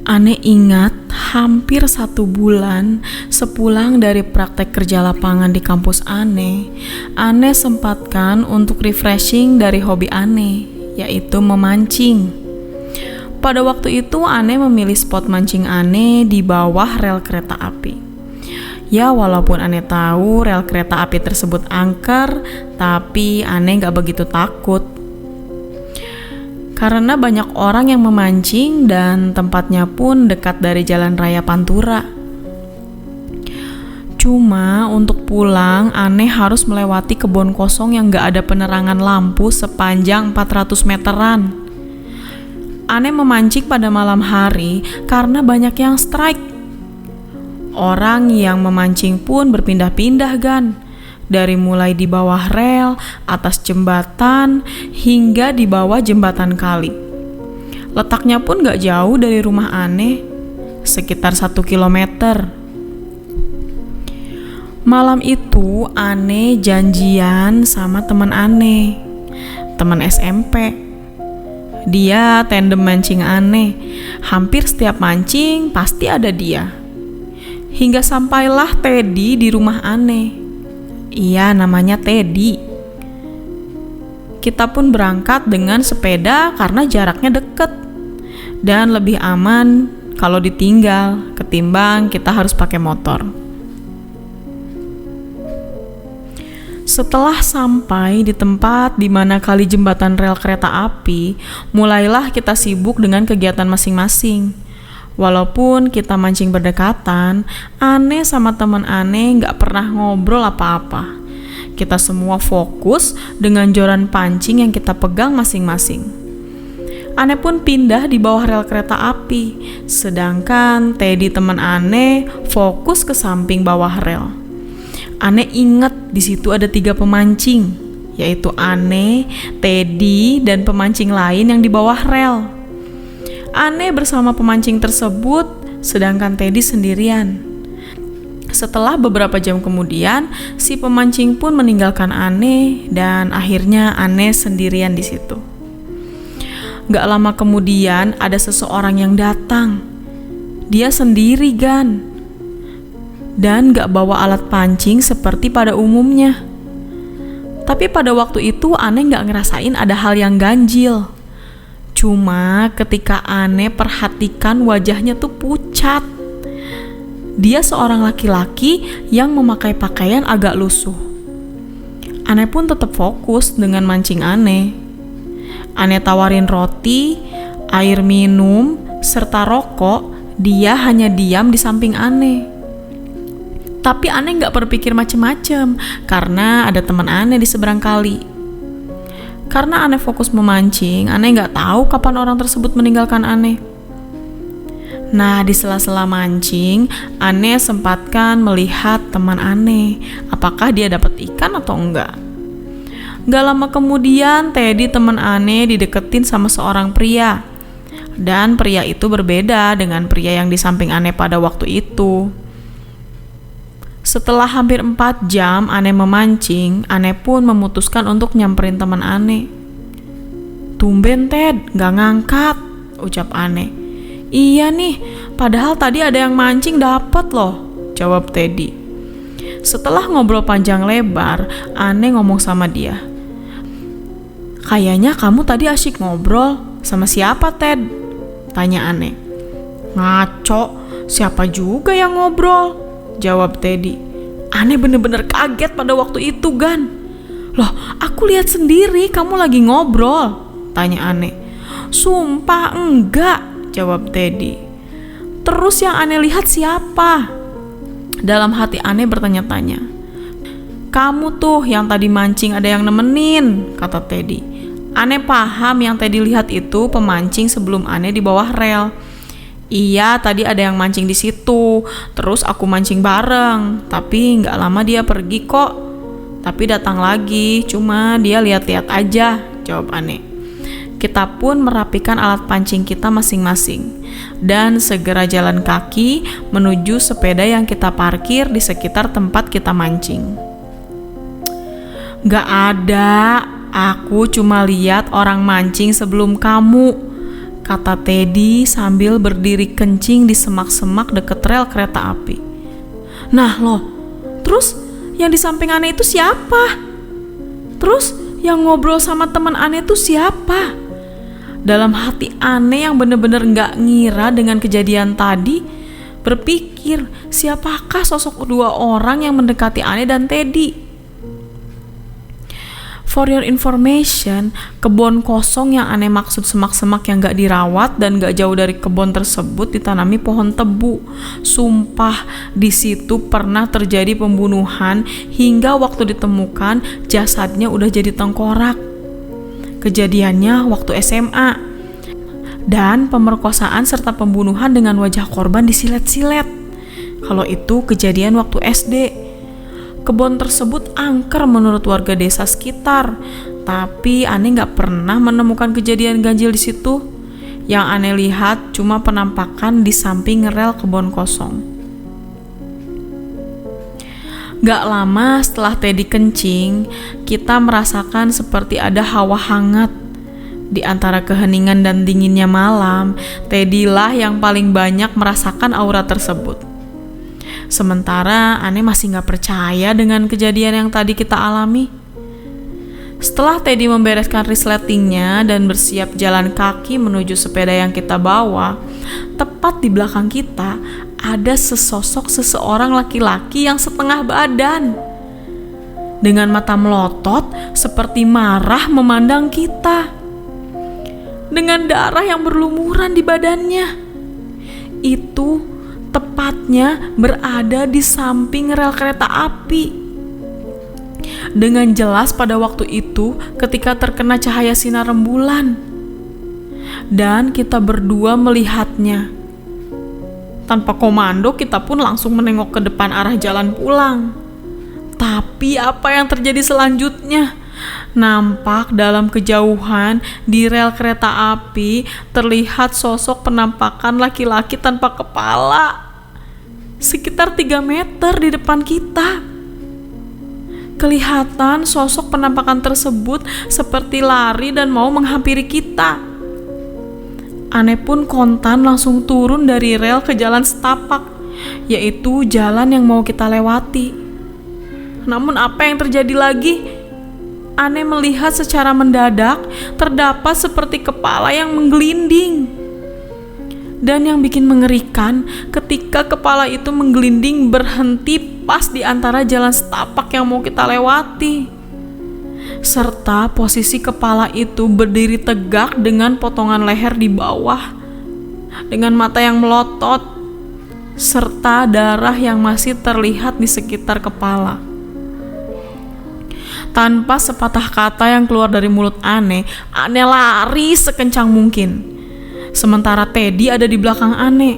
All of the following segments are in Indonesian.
Ane ingat hampir 1 bulan sepulang dari praktek kerja lapangan di kampus Ane sempatkan untuk refreshing dari hobi Ane, yaitu memancing. Pada waktu itu Ane memilih spot mancing Ane di bawah rel kereta api. Ya, walaupun Ane tahu rel kereta api tersebut angker, tapi Ane gak begitu takut. Karena banyak orang yang memancing dan tempatnya pun dekat dari jalan raya Pantura. Cuma untuk pulang Ane harus melewati kebun kosong yang gak ada penerangan lampu sepanjang 400 meteran. Ane memancing pada malam hari karena banyak yang strike. Orang yang memancing pun berpindah-pindah dari mulai di bawah rel, atas jembatan, hingga di bawah jembatan kali. Letaknya pun gak jauh dari rumah Ane, sekitar 1 kilometer. Malam itu Ane janjian sama teman Ane, teman SMP. Dia tandem mancing Ane. Hampir setiap mancing pasti ada dia. Hingga sampailah Teddy di rumah Ane. Iya, namanya Teddy. Kita pun berangkat dengan sepeda karena jaraknya deket dan lebih aman kalau ditinggal ketimbang kita harus pakai motor. Setelah sampai di tempat di mana kali jembatan rel kereta api, mulailah kita sibuk dengan kegiatan masing-masing. Walaupun kita mancing berdekatan, Ane sama teman Ane gak pernah ngobrol apa-apa. Kita semua fokus dengan joran pancing yang kita pegang masing-masing. Ane pun pindah di bawah rel kereta api, sedangkan Teddy teman Ane fokus ke samping bawah rel. Ane inget di situ ada 3 pemancing, yaitu Ane, Teddy, dan pemancing lain yang di bawah rel. Ane bersama pemancing tersebut, sedangkan Teddy sendirian. Setelah beberapa jam kemudian, si pemancing pun meninggalkan Ane dan akhirnya Ane sendirian di situ. Gak lama kemudian ada seseorang yang datang. Dia sendiri dan gak bawa alat pancing seperti pada umumnya. Tapi pada waktu itu Ane gak ngerasain ada hal yang ganjil. Cuma ketika Ane perhatikan wajahnya tuh pucat. Dia seorang laki-laki yang memakai pakaian agak lusuh. Ane pun tetap fokus dengan mancing Ane. Ane tawarin roti, air minum, serta rokok. Dia hanya diam di samping Ane. Tapi Ane gak berpikir macem-macem karena ada teman Ane di seberang kali. Karena Ane fokus memancing, Ane gak tahu kapan orang tersebut meninggalkan Ane. Nah, di sela-sela mancing, Ane sempatkan melihat teman Ane, apakah dia dapat ikan atau enggak. Gak lama kemudian, Teddy teman Ane dideketin sama seorang pria. Dan pria itu berbeda dengan pria yang di samping Ane pada waktu itu. Setelah hampir 4 jam Ane memancing, Ane pun memutuskan untuk nyamperin teman Ane. "Tumben Ted, gak ngangkat," ucap Ane. "Iya nih, padahal tadi ada yang mancing dapet loh," jawab Teddy. Setelah ngobrol panjang lebar, Ane ngomong sama dia. "Kayaknya kamu tadi asyik ngobrol sama siapa Ted?" tanya Ane. "Ngaco, siapa juga yang ngobrol?" jawab Teddy. Ane bener-bener kaget pada waktu itu "Loh, aku lihat sendiri kamu lagi ngobrol," tanya Ane. "Sumpah enggak," jawab Teddy. "Terus yang Ane lihat siapa?" Dalam hati Ane bertanya-tanya. "Kamu tuh yang tadi mancing ada yang nemenin," kata Teddy. Ane paham yang Teddy lihat itu pemancing sebelum Ane di bawah rel. "Iya, tadi ada yang mancing di situ. Terus aku mancing bareng. Tapi nggak lama dia pergi kok. Tapi datang lagi. Cuma dia lihat-lihat aja," jawab Ane. Kita pun merapikan alat pancing kita masing-masing dan segera jalan kaki menuju sepeda yang kita parkir di sekitar tempat kita mancing. "Gak ada. Aku cuma lihat orang mancing sebelum kamu," kata Teddy sambil berdiri kencing di semak-semak deket rel kereta api. Nah loh, terus yang di samping Ane itu siapa? Terus yang ngobrol sama teman Ane itu siapa? Dalam hati Ane yang bener-bener gak ngira dengan kejadian tadi, berpikir siapakah sosok dua orang yang mendekati Ane dan Teddy. For your information, kebun kosong yang Ane maksud semak-semak yang gak dirawat dan gak jauh dari kebun tersebut ditanami pohon tebu. Sumpah, di situ pernah terjadi pembunuhan hingga waktu ditemukan jasadnya udah jadi tengkorak. Kejadiannya waktu SMA. Dan pemerkosaan serta pembunuhan dengan wajah korban disilet-silet. Kalau itu kejadian waktu SD. Kebun tersebut angker menurut warga desa sekitar, tapi Ane gak pernah menemukan kejadian ganjil di situ. Yang Ane lihat cuma penampakan di samping rel kebun kosong. Gak lama setelah Teddy kencing, kita merasakan seperti ada hawa hangat. Di antara keheningan dan dinginnya malam, Teddy lah yang paling banyak merasakan aura tersebut. Sementara Ane masih gak percaya dengan kejadian yang tadi kita alami. Setelah Teddy membereskan resletingnya dan bersiap jalan kaki menuju sepeda yang kita bawa, tepat di belakang kita ada sesosok seseorang laki-laki yang setengah badan. Dengan mata melotot seperti marah memandang kita. Dengan darah yang berlumuran di badannya. Itu tepatnya berada di samping rel kereta api. Dengan jelas pada waktu itu ketika terkena cahaya sinar rembulan. Dan kita berdua melihatnya. Tanpa komando kita pun langsung menengok ke depan arah jalan pulang. Tapi apa yang terjadi selanjutnya? Nampak dalam kejauhan di rel kereta api terlihat sosok penampakan laki-laki tanpa kepala sekitar 3 meter di depan kita. Kelihatan sosok penampakan tersebut seperti lari dan mau menghampiri kita. Ane pun kontan langsung turun dari rel ke jalan setapak, yaitu jalan yang mau kita lewati. Namun apa yang terjadi lagi? Ane melihat secara mendadak terdapat seperti kepala yang menggelinding. Dan yang bikin mengerikan ketika kepala itu menggelinding berhenti pas di antara jalan setapak yang mau kita lewati. Serta posisi kepala itu berdiri tegak dengan potongan leher di bawah. Dengan mata yang melotot. Serta darah yang masih terlihat di sekitar kepala. Tanpa sepatah kata yang keluar dari mulut Ane lari sekencang mungkin. Sementara Teddy ada di belakang Ane.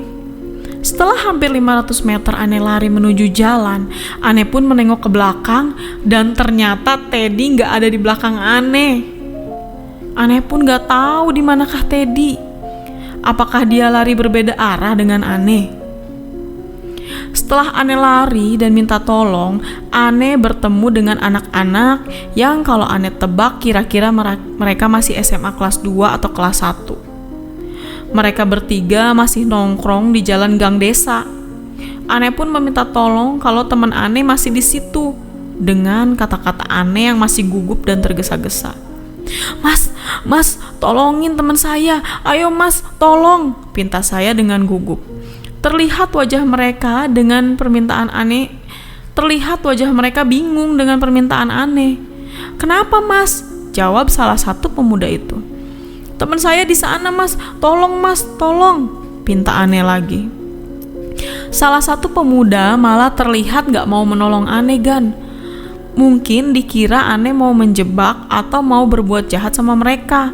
Setelah hampir 500 meter Ane lari menuju jalan, Ane pun menengok ke belakang dan ternyata Teddy gak ada di belakang Ane. Ane pun gak tahu di manakah Teddy. Apakah dia lari berbeda arah dengan Ane? Setelah Ane lari dan minta tolong, Ane bertemu dengan anak-anak yang kalau Ane tebak kira-kira mereka masih SMA kelas 2 atau kelas 1. Mereka bertiga masih nongkrong di jalan gang desa. Ane pun meminta tolong kalau teman Ane masih di situ dengan kata-kata Ane yang masih gugup dan tergesa-gesa. Mas, tolongin teman saya. Ayo mas, tolong, pinta saya dengan gugup. Terlihat wajah mereka dengan permintaan Ane. Terlihat wajah mereka bingung dengan permintaan Ane. Kenapa mas? Jawab salah satu pemuda itu. Teman saya di sana mas, tolong, pinta Ane lagi. Salah satu pemuda malah terlihat gak mau menolong Ane Gan. Mungkin dikira Ane mau menjebak atau mau berbuat jahat sama mereka.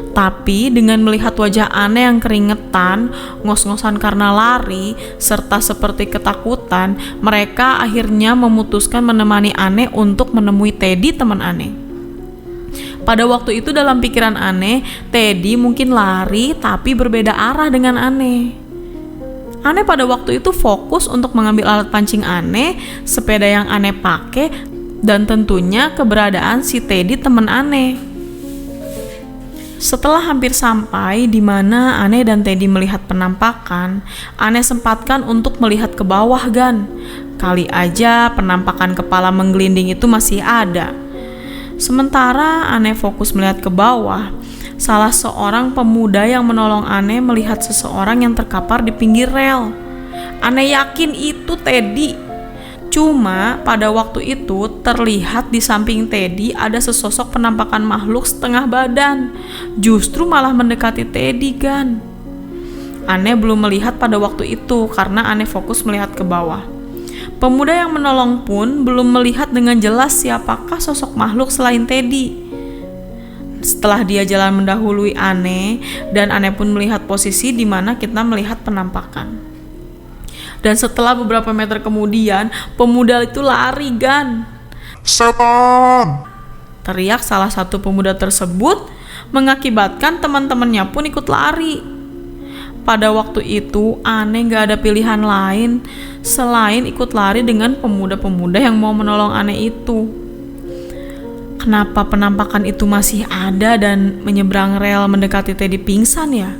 Tapi dengan melihat wajah Ane yang keringetan, ngos-ngosan karena lari, serta seperti ketakutan, mereka akhirnya memutuskan menemani Ane untuk menemui Teddy teman Ane. Pada waktu itu dalam pikiran Ane, Teddy mungkin lari tapi berbeda arah dengan Ane. Ane pada waktu itu fokus untuk mengambil alat pancing Ane, sepeda yang Ane pakai, dan tentunya keberadaan si Teddy teman Ane. Setelah hampir sampai di mana Ane dan Teddy melihat penampakan, Ane sempatkan untuk melihat ke bawah, Gan. Kali aja penampakan kepala menggelinding itu masih ada. Sementara Ane fokus melihat ke bawah, salah seorang pemuda yang menolong Ane melihat seseorang yang terkapar di pinggir rel. Ane yakin itu Teddy. Cuma pada waktu itu terlihat di samping Teddy ada sesosok penampakan makhluk setengah badan. Justru malah mendekati Teddy, Gan. Ane belum melihat pada waktu itu karena Ane fokus melihat ke bawah. Pemuda yang menolong pun belum melihat dengan jelas siapakah sosok makhluk selain Teddy. Setelah dia jalan mendahului Ane, dan Ane pun melihat posisi di mana kita melihat penampakan. Dan setelah beberapa meter kemudian, pemuda itu lari, Gan. Setan! Teriak salah satu pemuda tersebut, mengakibatkan teman-temannya pun ikut lari. Pada waktu itu, Ane gak ada pilihan lain selain ikut lari dengan pemuda-pemuda yang mau menolong Ane itu. Kenapa penampakan itu masih ada dan menyeberang rel mendekati Teddy pingsan ya?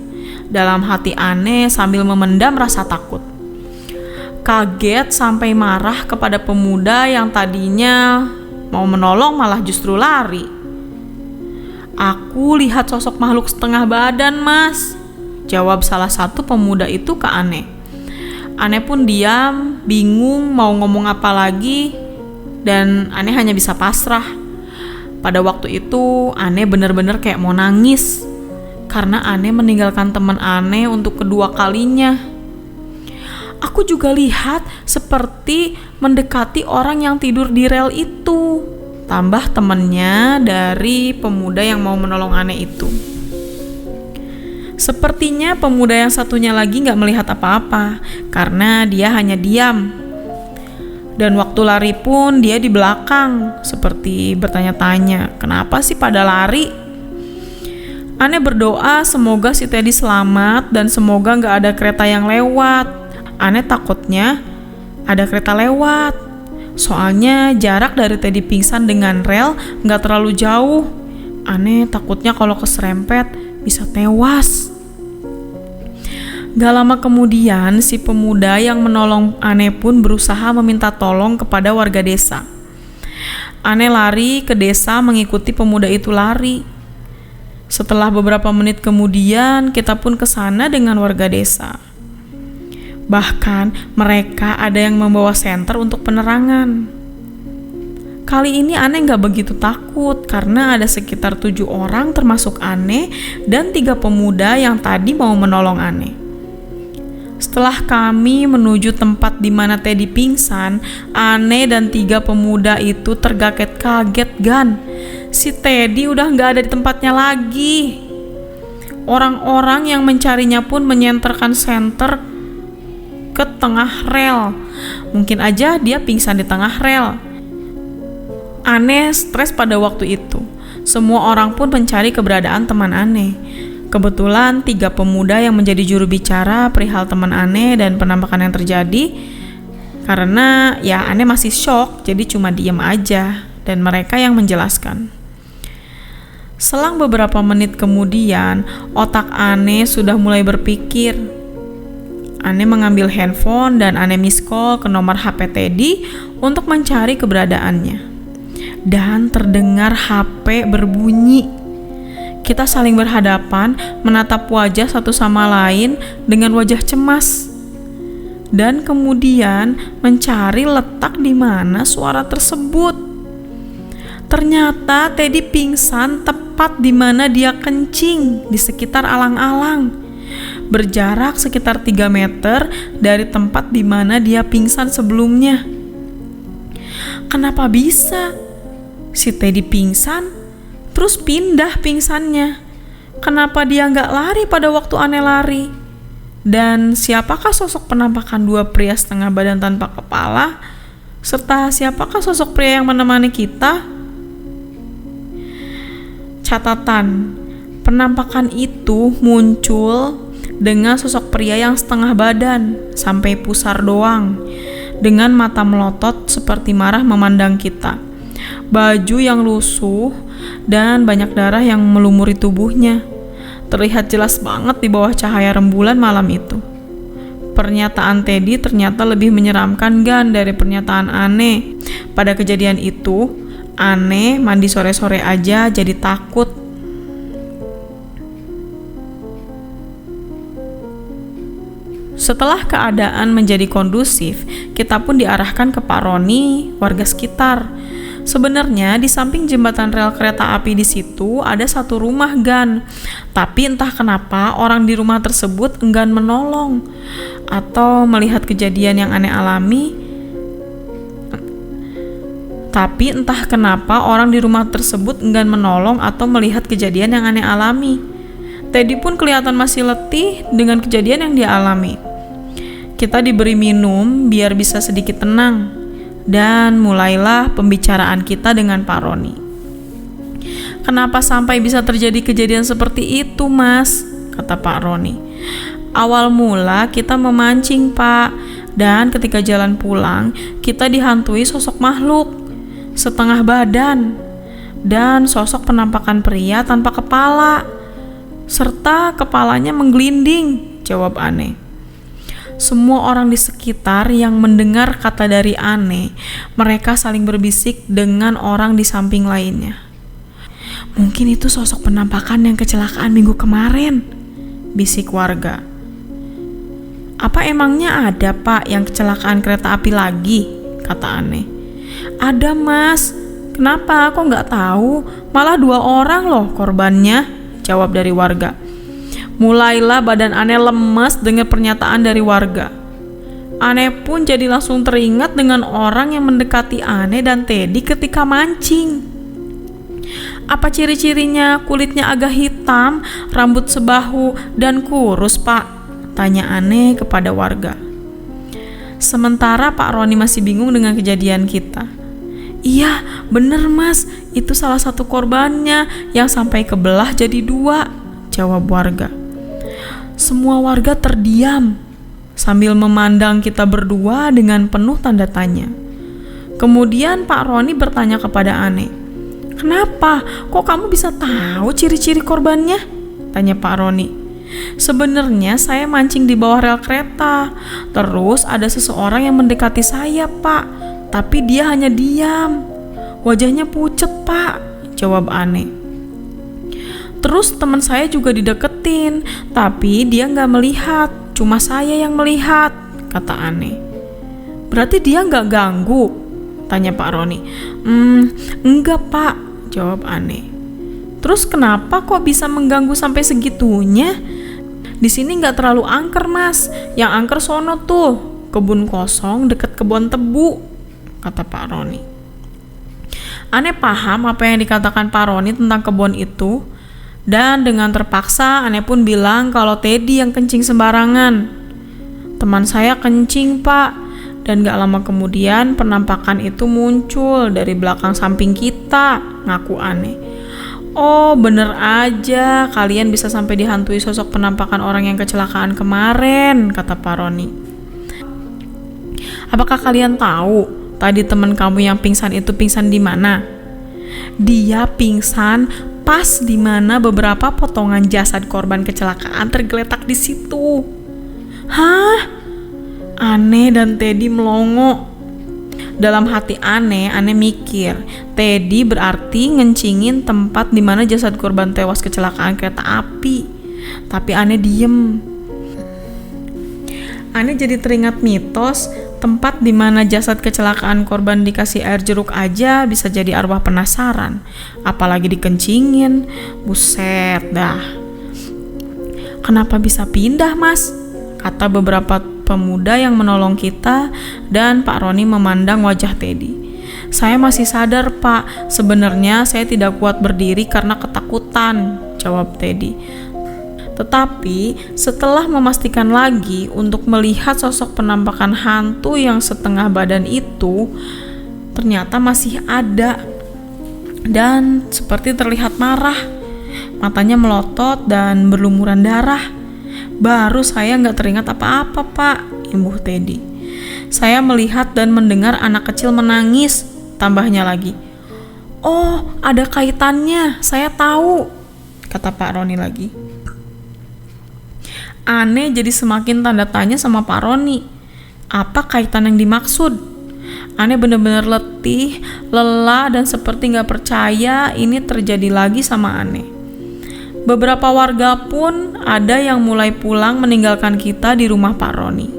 Dalam hati Ane sambil memendam rasa takut. Kaget sampai marah kepada pemuda yang tadinya mau menolong malah justru lari. Aku lihat sosok makhluk setengah badan, Mas, jawab salah satu pemuda itu ke Ane. Ane pun diam, bingung mau ngomong apa lagi, dan Ane hanya bisa pasrah. Pada waktu itu Ane benar-benar kayak mau nangis karena Ane meninggalkan teman Ane untuk kedua kalinya. Aku juga lihat seperti mendekati orang yang tidur di rel itu. Tambah temannya dari pemuda yang mau menolong Ane itu. Sepertinya pemuda yang satunya lagi gak melihat apa-apa karena dia hanya diam. Dan waktu lari pun dia di belakang seperti bertanya-tanya, kenapa sih pada lari? Ane berdoa semoga si Teddy selamat dan semoga gak ada kereta yang lewat. Ane takutnya ada kereta lewat. Soalnya jarak dari Teddy pingsan dengan rel gak terlalu jauh. Ane takutnya kalau keserempet bisa tewas. Gak lama kemudian si pemuda yang menolong Ane pun berusaha meminta tolong kepada warga desa. Ane lari ke desa mengikuti pemuda itu lari. Setelah beberapa menit kemudian kita pun ke sana dengan warga desa. Bahkan mereka ada yang membawa senter untuk penerangan. Kali ini Ane gak begitu takut karena ada sekitar 7 orang termasuk Ane dan 3 pemuda yang tadi mau menolong Ane. Setelah kami menuju tempat di mana Teddy pingsan, Ane dan 3 pemuda itu terkaget-kaget, Gan. Si Teddy udah gak ada di tempatnya lagi. Orang-orang yang mencarinya pun menyenterkan senter ke tengah rel. Mungkin aja dia pingsan di tengah rel. Ane stres pada waktu itu. Semua orang pun mencari keberadaan teman Ane. Kebetulan 3 pemuda yang menjadi juru bicara perihal teman Ane dan penampakan yang terjadi. Karena ya Ane masih shock, jadi cuma diem aja. Dan mereka yang menjelaskan. Selang beberapa menit kemudian, otak Ane sudah mulai berpikir. Ane mengambil handphone dan Ane miss call ke nomor HP Teddy untuk mencari keberadaannya. Dan terdengar HP berbunyi. Kita saling berhadapan, menatap wajah satu sama lain dengan wajah cemas. Dan kemudian mencari letak di mana suara tersebut. Ternyata Teddy pingsan tepat di mana dia kencing di sekitar alang-alang. Berjarak sekitar 3 meter dari tempat di mana dia pingsan sebelumnya. Kenapa bisa? Si Teddy pingsan, terus pindah pingsannya. Kenapa dia nggak lari pada waktu Ane lari? Dan siapakah sosok penampakan 2 pria setengah badan tanpa kepala? Serta siapakah sosok pria yang menemani kita? Catatan, penampakan itu muncul dengan sosok pria yang setengah badan sampai pusar doang, dengan mata melotot seperti marah memandang kita. Baju yang lusuh dan banyak darah yang melumuri tubuhnya. Terlihat jelas banget di bawah cahaya rembulan malam itu. Pernyataan Teddy ternyata lebih menyeramkan dari pernyataan Anne. Pada kejadian itu, Anne mandi sore-sore aja jadi takut. Setelah keadaan menjadi kondusif, kita pun diarahkan ke Pak Roni, warga sekitar. Sebenarnya di samping jembatan rel kereta api di situ ada satu rumah tapi entah kenapa orang di rumah tersebut enggan menolong atau melihat kejadian yang Anne alami. Tapi entah kenapa orang di rumah tersebut enggan menolong atau melihat kejadian yang Anne alami. Teddy pun kelihatan masih letih dengan kejadian yang dia alami. Kita diberi minum biar bisa sedikit tenang. Dan mulailah pembicaraan kita dengan Pak Roni. Kenapa sampai bisa terjadi kejadian seperti itu, Mas? Kata Pak Roni. Awal mula kita memancing, Pak. Dan ketika jalan pulang, kita dihantui sosok makhluk setengah badan dan sosok penampakan pria tanpa kepala, serta kepalanya menggelinding, jawab Anne. Semua orang di sekitar yang mendengar kata dari Anne, mereka saling berbisik dengan orang di samping lainnya. Mungkin itu sosok penampakan yang kecelakaan minggu kemarin, bisik warga. Apa emangnya ada, Pak, yang kecelakaan kereta api lagi? Kata Anne. Ada, Mas. Kenapa? Kok nggak tahu? Malah 2 orang loh korbannya, jawab dari warga. Mulailah badan Anne lemas dengan pernyataan dari warga. Anne pun jadi langsung teringat dengan orang yang mendekati Anne dan Teddy ketika mancing. Apa ciri-cirinya? Kulitnya agak hitam, rambut sebahu, dan kurus, Pak? Tanya Anne kepada warga. Sementara Pak Roni masih bingung dengan kejadian kita. Iya, bener, Mas. Itu salah satu korbannya yang sampai kebelah jadi 2, jawab warga. Semua warga terdiam sambil memandang kita berdua dengan penuh tanda tanya. Kemudian Pak Roni bertanya kepada Anne, "Kenapa? Kok kamu bisa tahu ciri-ciri korbannya?" Tanya Pak Roni. "Sebenarnya saya mancing di bawah rel kereta. Terus ada seseorang yang mendekati saya, Pak. Tapi dia hanya diam. Wajahnya pucet, Pak," jawab Anne. "Terus teman saya juga dideketin, tapi dia nggak melihat, cuma saya yang melihat," kata Anne. "Berarti dia nggak ganggu?" tanya Pak Roni. Enggak, Pak," jawab Anne. "Terus kenapa kok bisa mengganggu sampai segitunya? Di sini nggak terlalu angker, Mas. Yang angker sono tuh, kebun kosong deket kebun tebu," kata Pak Roni. Anne paham apa yang dikatakan Pak Roni tentang kebun itu. Dan dengan terpaksa Anne pun bilang kalau Teddy yang kencing sembarangan. "Teman saya kencing, Pak." Dan gak lama kemudian penampakan itu muncul dari belakang samping kita, ngaku Anne. "Oh, bener aja, kalian bisa sampai dihantui sosok penampakan orang yang kecelakaan kemarin," kata Pak Roni. "Apakah kalian tahu tadi teman kamu yang pingsan itu pingsan di mana?" "Dia pingsan pas di mana beberapa potongan jasad korban kecelakaan tergeletak di situ." "Hah?" Anne dan Teddy melongo. Dalam hati Anne mikir, Teddy berarti ngencingin tempat di mana jasad korban tewas kecelakaan kereta api. Tapi Anne diem. Anne jadi teringat mitos, tempat di mana jasad kecelakaan korban dikasih air jeruk aja bisa jadi arwah penasaran. Apalagi dikencingin. Buset dah. "Kenapa bisa pindah, Mas?" kata beberapa pemuda yang menolong kita, dan Pak Roni memandang wajah Teddy. "Saya masih sadar, Pak. Sebenarnya saya tidak kuat berdiri karena ketakutan," jawab Teddy. Tetapi setelah memastikan lagi untuk melihat sosok penampakan hantu yang setengah badan itu, ternyata masih ada dan seperti terlihat marah. Matanya melotot dan berlumuran darah. "Baru saya nggak teringat apa-apa, Pak," imbuh Teddy. "Saya melihat dan mendengar anak kecil menangis," tambahnya lagi. "Oh, ada kaitannya, saya tahu," kata Pak Roni lagi. Aneh jadi semakin tanda tanya sama Pak Roni. Apa kaitan yang dimaksud? Aneh bener-bener letih, lelah, dan seperti gak percaya ini terjadi lagi sama Aneh. Beberapa warga pun ada yang mulai pulang meninggalkan kita di rumah Pak Roni.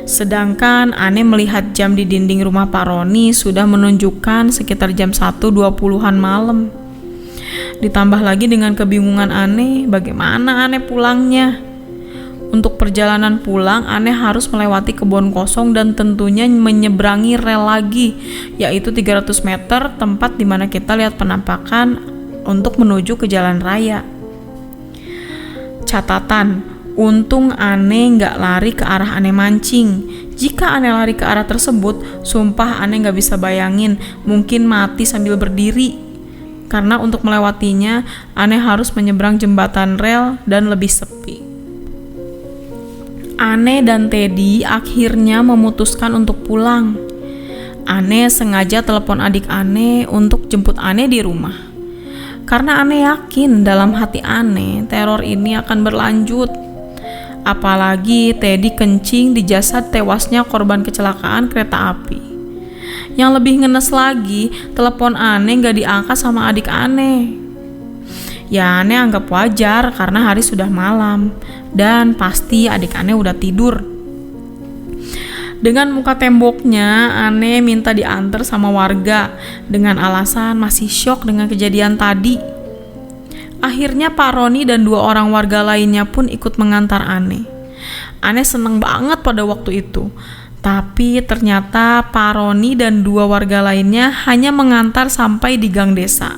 Sedangkan Aneh melihat jam di dinding rumah Pak Roni sudah menunjukkan sekitar jam 1.20-an malam. Ditambah lagi dengan kebingungan Aneh, bagaimana Aneh pulangnya? Untuk perjalanan pulang, Aneh harus melewati kebun kosong dan tentunya menyeberangi rel lagi, yaitu 300 meter tempat di mana kita lihat penampakan untuk menuju ke jalan raya. Catatan, untung Aneh nggak lari ke arah Aneh mancing. Jika Aneh lari ke arah tersebut, sumpah Aneh nggak bisa bayangin, mungkin mati sambil berdiri. Karena untuk melewatinya, Aneh harus menyeberang jembatan rel dan lebih sepi. Aneh dan Teddy akhirnya memutuskan untuk pulang. Aneh sengaja telepon adik Aneh untuk jemput Aneh di rumah. Karena Aneh yakin dalam hati Aneh teror ini akan berlanjut. Apalagi Teddy kencing di jasad tewasnya korban kecelakaan kereta api. Yang lebih ngenes lagi, telepon Aneh gak diangkat sama adik Aneh. Ya Aneh anggap wajar karena hari sudah malam dan pasti adik Aneh udah tidur. Dengan muka temboknya, Aneh minta diantar sama warga dengan alasan masih syok dengan kejadian tadi. Akhirnya Pak Roni dan 2 orang warga lainnya pun ikut mengantar Aneh. Aneh seneng banget pada waktu itu. Tapi ternyata Pak Roni dan 2 warga lainnya hanya mengantar sampai di gang desa.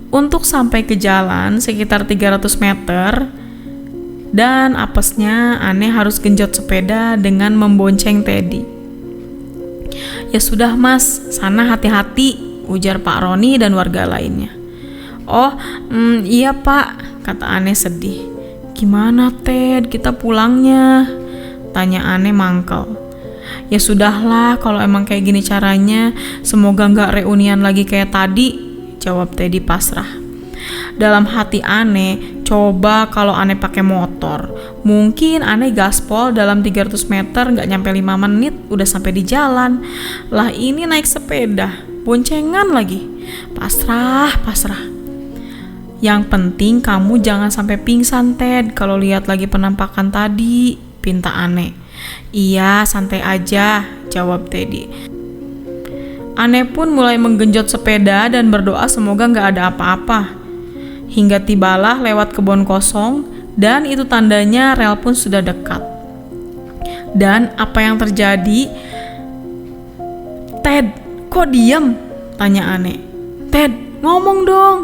Untuk sampai ke jalan sekitar 300 meter, dan apesnya Aneh harus genjot sepeda dengan membonceng Teddy. "Ya sudah mas, sana hati-hati," ujar Pak Roni dan warga lainnya. "Oh, iya pak," kata Aneh sedih. "Gimana Ted, kita pulangnya?" tanya Aneh mangkel. "Ya sudahlah, kalau emang kayak gini caranya, semoga gak reunian lagi kayak tadi," jawab Teddy pasrah. Dalam hati Aneh, coba kalau Aneh pakai motor, mungkin Aneh gaspol dalam 300 meter gak nyampe 5 menit udah sampai di jalan. Lah ini naik sepeda, boncengan lagi. Pasrah. "Yang penting kamu jangan sampai pingsan Ted kalau lihat lagi penampakan tadi," pinta Aneh. "Iya, santai aja," jawab Teddy. Aneh pun mulai menggenjot sepeda dan berdoa semoga gak ada apa-apa. Hingga tibalah lewat kebun kosong dan itu tandanya rel pun sudah dekat. Dan apa yang terjadi? "Ted, kok diem?" tanya Aneh. "Ted, ngomong dong."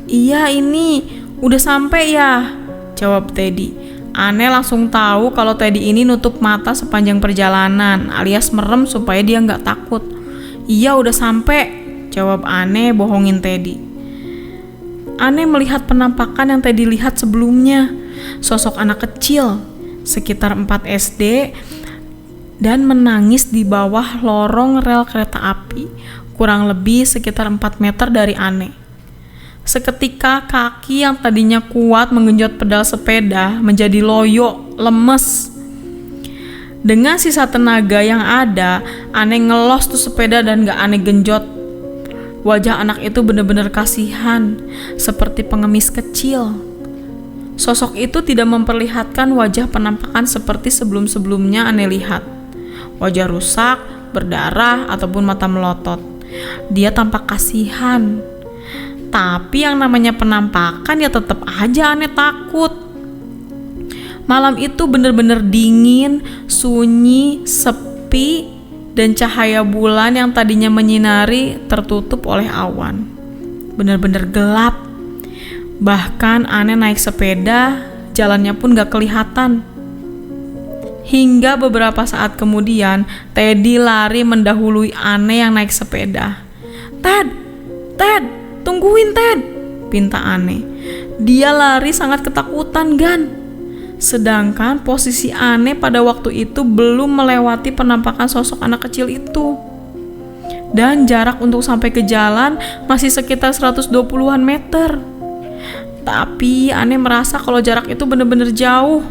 "Iya ini, udah sampai ya," jawab Teddy. Aneh langsung tahu kalau Teddy ini nutup mata sepanjang perjalanan alias merem supaya dia gak takut. "Iya udah sampai," jawab Aneh bohongin Teddy. Aneh melihat penampakan yang Teddy lihat sebelumnya. Sosok anak kecil sekitar 4 SD dan menangis di bawah lorong rel kereta api, kurang lebih sekitar 4 meter dari Aneh. Seketika kaki yang tadinya kuat menggenjot pedal sepeda menjadi loyo, lemes. Dengan sisa tenaga yang ada, Aneh ngelos tuh sepeda dan gak Aneh genjot. Wajah anak itu benar-benar kasihan, seperti pengemis kecil. Sosok itu tidak memperlihatkan wajah penampakan seperti sebelum-sebelumnya Aneh lihat. Wajah rusak, berdarah, ataupun mata melotot. Dia tampak kasihan. Tapi yang namanya penampakan ya tetap aja Aneh takut. Malam itu benar-benar dingin, sunyi, sepi, dan cahaya bulan yang tadinya menyinari tertutup oleh awan. Benar-benar gelap. Bahkan Aneh naik sepeda, jalannya pun gak kelihatan. Hingga beberapa saat kemudian, Teddy lari mendahului Aneh yang naik sepeda. Ted, tungguin Ted, pinta Aneh. Dia lari sangat ketakutan, Gan. Sedangkan posisi Aneh pada waktu itu belum melewati penampakan sosok anak kecil itu. Dan jarak untuk sampai ke jalan masih sekitar 120-an meter. Tapi Aneh merasa kalau jarak itu benar-benar jauh.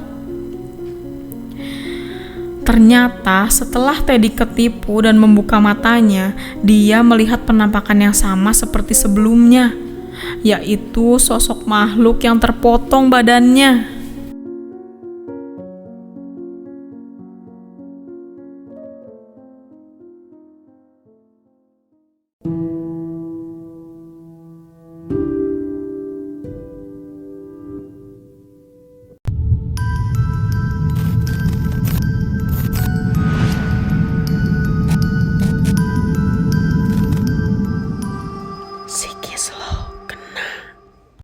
Ternyata setelah Teddy ketipu dan membuka matanya, dia melihat penampakan yang sama seperti sebelumnya, yaitu sosok makhluk yang terpotong badannya.